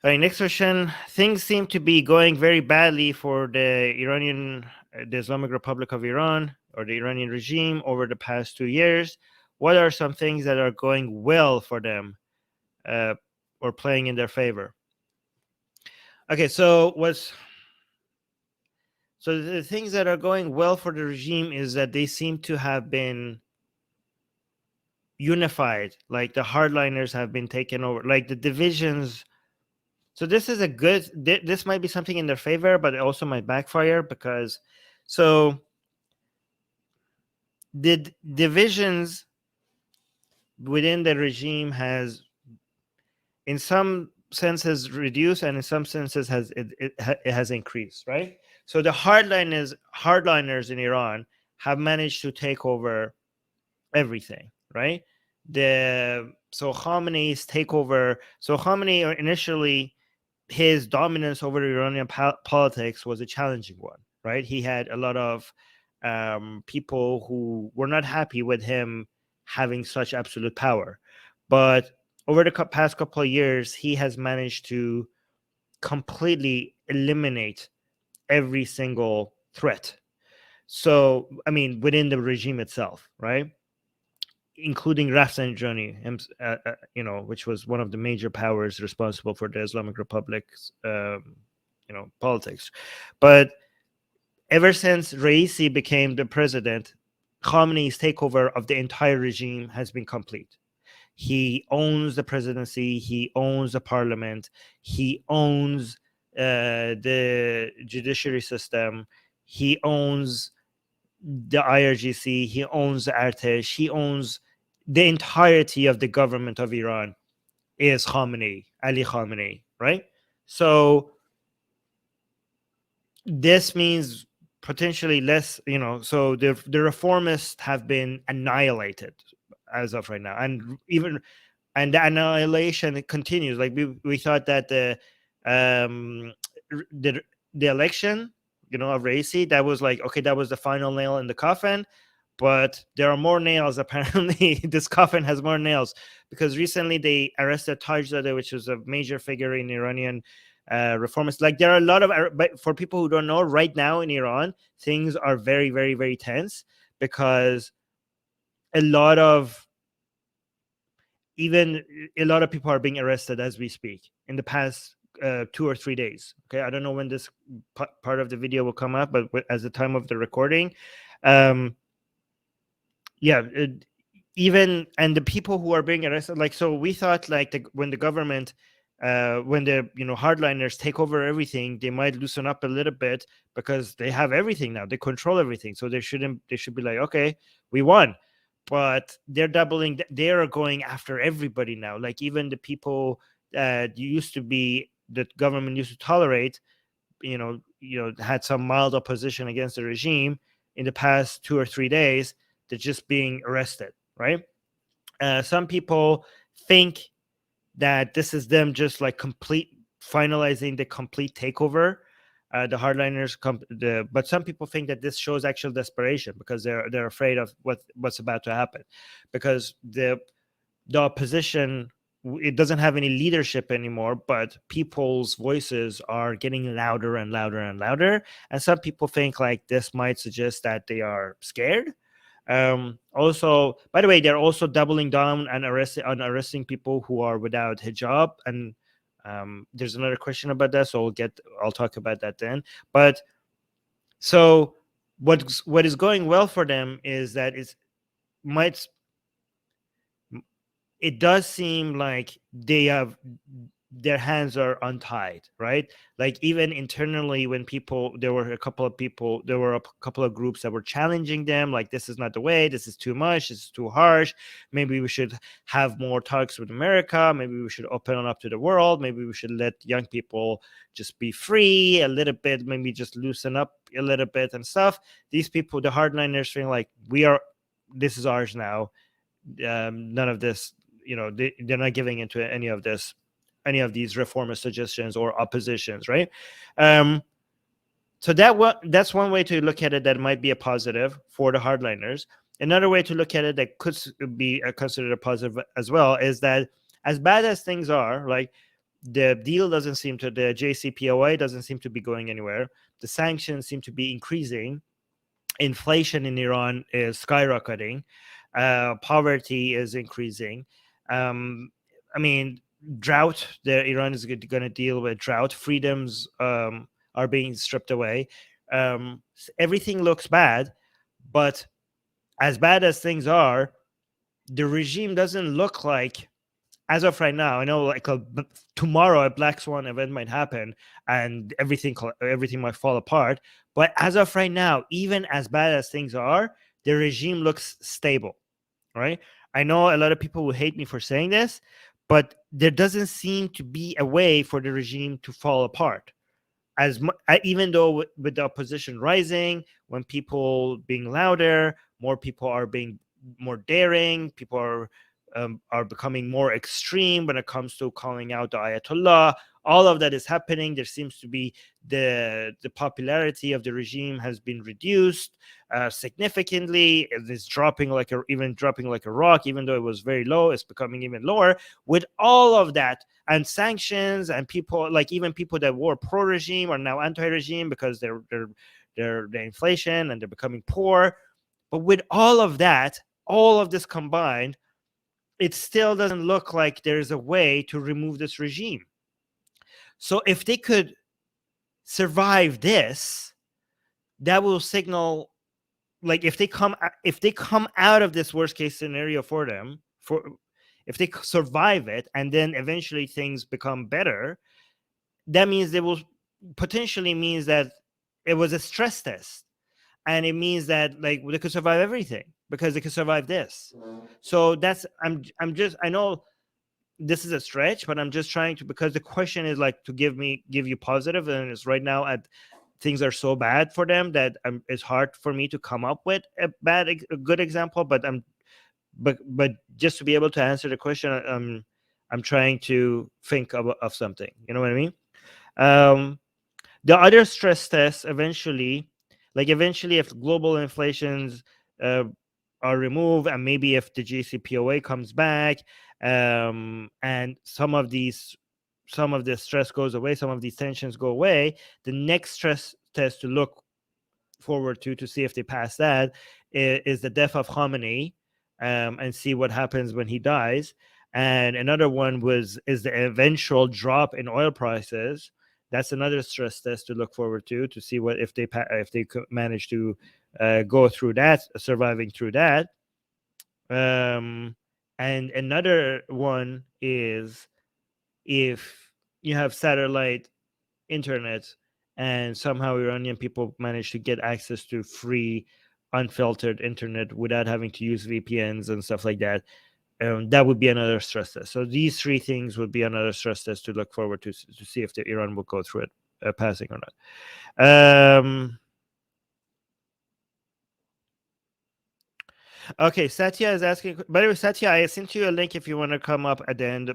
All right, next question. Things seem to be going very badly for the Islamic Republic of Iran, or the Iranian regime, over the past 2 years. What are some things that are going well for them, uh, or playing in their favor? Okay, so the things that are going well for the regime is that they seem to have been unified. Like the hardliners have been taken over. Like the divisions. So this is a good. This might be something in their favor, but it also might backfire because so the divisions within the regime has, in some senses, reduced, and in some senses it has increased. Right. So the hardliners in Iran have managed to take over everything. Right. So Khamenei's takeover. So Khamenei initially, his dominance over Iranian politics was a challenging one, right? He had a lot of people who were not happy with him having such absolute power. But over the past couple of years, he has managed to completely eliminate every single threat. So, I mean, within the regime itself, right? Including Rafsanjani, which was one of the major powers responsible for the Islamic Republic's, politics. But ever since Raisi became the president, Khamenei's takeover of the entire regime has been complete. He owns the presidency, he owns the parliament, he owns the judiciary system, he owns the IRGC, he owns the Artesh, he owns the entirety of the government of Iran is Khamenei, Ali Khamenei, right? So this means potentially less, so the reformists have been annihilated as of right now. And the annihilation continues. Like we thought that um the the election, of Raisi, that was like, okay, that was the final nail in the coffin. But there are more nails. Apparently, this coffin has more nails because recently they arrested Tajzadeh, which was a major figure in Iranian reformists. Like there are a lot of, but for people who don't know, right now in Iran, things are very, very, very tense because a lot of even a lot of people are being arrested as we speak in the past 2 or 3 days. Okay, I don't know when this part of the video will come up, but as the time of the recording, um, yeah, even and the people who are being arrested, like, so we thought like when the government, when the hardliners take over everything, they might loosen up a little bit because they have everything now, they control everything, so they should be like, okay, we won. But they're doubling, they are going after everybody now, like even the people that used to be, that government used to tolerate, had some mild opposition against the regime. In the past 2 or 3 days, they're just being arrested, right? Some people think that this is them just like finalizing the complete takeover, the hardliners. But some people think that this shows actual desperation because they're afraid of what's about to happen, because the opposition, it doesn't have any leadership anymore, but people's voices are getting louder and louder and louder. And some people think like this might suggest that they are scared. Also, by the way, they're also doubling down and arresting people who are without hijab. And there's another question about that, so I'll talk about that then. But so what is going well for them is that it does seem like their hands are untied, right? Like even internally, when there were a couple of groups that were challenging them, like, this is not the way, this is too much, this is too harsh, maybe we should have more talks with America, maybe we should open up to the world, maybe we should let young people just be free a little bit, maybe just loosen up a little bit and stuff. These people, the hardliners, feel like this is ours now. None of this, they're not giving into any of these reformist suggestions or oppositions, right? So that's one way to look at it, that might be a positive for the hardliners. Another way to look at it that could be considered a positive as well is that, as bad as things are, like, the deal doesn't seem to, the JCPOA doesn't seem to be going anywhere. The sanctions seem to be increasing. Inflation in Iran is skyrocketing. Poverty is increasing. I mean, drought. Iran is going to deal with drought. Freedoms are being stripped away. Everything looks bad, but as bad as things are, the regime doesn't look like, as of right now. I know, like tomorrow, a black swan event might happen, and everything might fall apart. But as of right now, even as bad as things are, the regime looks stable, right? I know a lot of people will hate me for saying this, but there doesn't seem to be a way for the regime to fall apart. Even though with the opposition rising, when people being louder, more people are being more daring, people are becoming more extreme when it comes to calling out the Ayatollah. All of that is happening. There seems to be the popularity of the regime has been reduced significantly. It is dropping like a rock. Even though it was very low, it's becoming even lower. With all of that and sanctions, and people, like even people that were pro-regime are now anti-regime because they're the inflation, and they're becoming poor. But with all of that, all of this combined, it still doesn't look like there's a way to remove this regime. So if they could survive this, that will signal, like, if they come out of this worst case scenario for them, if they survive it and then eventually things become better, that means they will potentially means that it was a stress test, and it means that, like, they could survive everything because they could survive this. So that's, I know this is a stretch, but I'm just trying to, because the question is like to give you positive, and it's right now things are so bad for them that it's hard for me to come up with a good example. But just to be able to answer the question, I'm trying to think of something. You know what I mean? The other stress tests eventually, if global inflations are removed, and maybe if the JCPOA comes back, and some of the stress goes away, some of these tensions go away, the next stress test to look forward to see if they pass that is the death of Khamenei, and see what happens when he dies. And another one is the eventual drop in oil prices. That's another stress test to look forward to see what if they manage to go through that, surviving through that. And another one is if you have satellite internet and somehow Iranian people manage to get access to free, unfiltered internet without having to use VPNs and stuff like that. That would be another stress test. So these three things would be another stress test to look forward to see if Iran will go through it, passing or not. Okay, Satya is asking. By the way, Satya, I sent you a link if you want to come up at the end.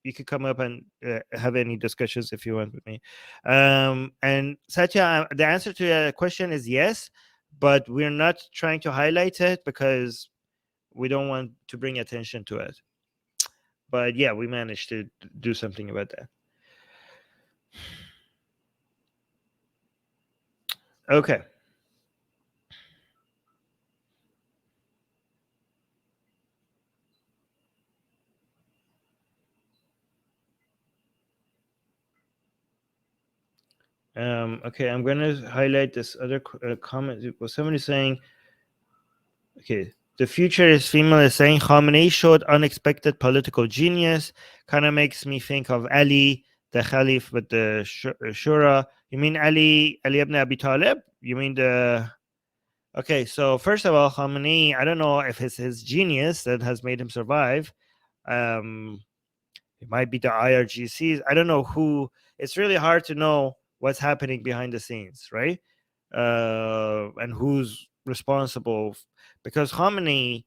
You could come up and have any discussions if you want with me. And Satya, the answer to the question is yes, but we're not trying to highlight it because we don't want to bring attention to it. But yeah, we managed to do something about that. Okay. Okay, I'm going to highlight this other comment. It was somebody saying, okay, the future is female is saying Khamenei showed unexpected political genius. Kind of makes me think of Ali, the Khalif with the Shura. You mean Ali ibn Abi Talib? You mean the... Okay, so first of all, Khamenei, I don't know if it's his genius that has made him survive. It might be the IRGCs. I don't know who. It's really hard to know what's happening behind the scenes, right? And who's responsible, because Khamenei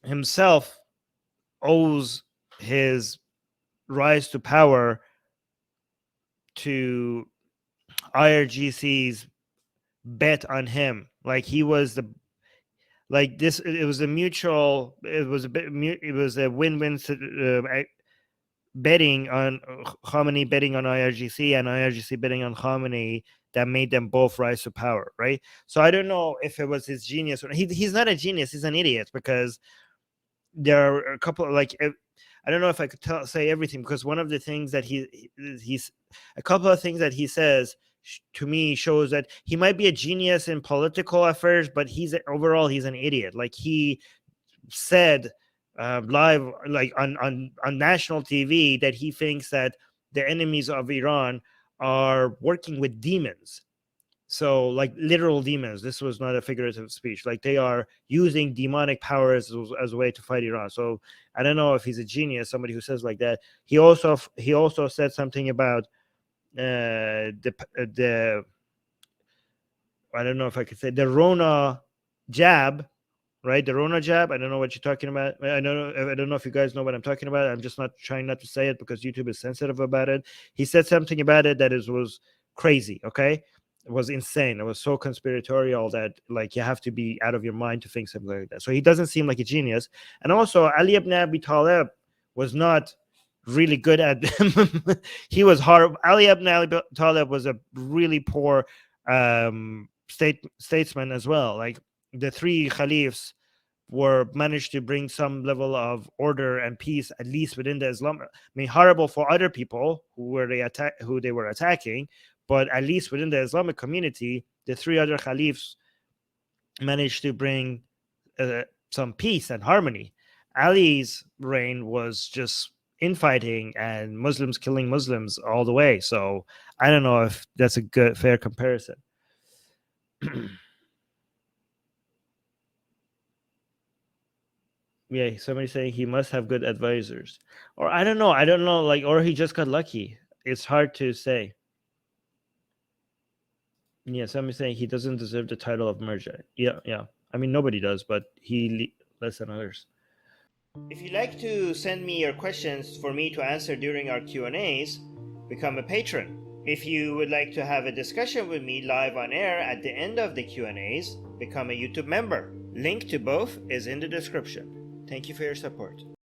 himself owes his rise to power to IRGC's bet on him. Like he was it was a mutual, it was a win-win betting on Khamenei betting on IRGC and IRGC betting on Khamenei that made them both rise to power, right? So I don't know if it was his genius or he's not a genius, he's an idiot, because there are a couple of, like, I don't know if I could say everything, because one of the things that he's a couple of things that he says to me shows that he might be a genius in political affairs, but overall he's an idiot. Like, he said live, like on national TV, that he thinks that the enemies of Iran are working with demons. So, like, literal demons. This was not a figurative speech. Like, they are using demonic powers as a way to fight Iran. So I don't know if he's a genius, somebody who says like that. He also said something about the I don't know if I could say the Rona jab, right? The Rona jab. I don't know what you're talking about. I don't know if you guys know what I'm talking about. I'm just not trying not to say it because YouTube is sensitive about it. He said something about it that was crazy. Okay. It was insane. It was so conspiratorial that, like, you have to be out of your mind to think something like that. So he doesn't seem like a genius. And also, Ali ibn Abi Talib was not really good at he was horrible. Ali ibn Abi Talib was a really poor statesman as well. Like, the three caliphs were managed to bring some level of order and peace, at least within the Islam. I mean, horrible for other people who they were attacking, but at least within the Islamic community, the three other caliphs managed to bring some peace and harmony. Ali's reign was just infighting and Muslims killing Muslims all the way. So I don't know if that's a fair comparison. Yeah, somebody saying he must have good advisors, or I don't know, like, or he just got lucky. It's hard to say. Yeah, somebody saying he doesn't deserve the title of Murja. Yeah. I mean, nobody does, but he less than others. If you'd like to send me your questions for me to answer during our Q&As, become a patron. If you would like to have a discussion with me live on air at the end of the Q&As, become a YouTube member. Link to both is in the description. Thank you for your support.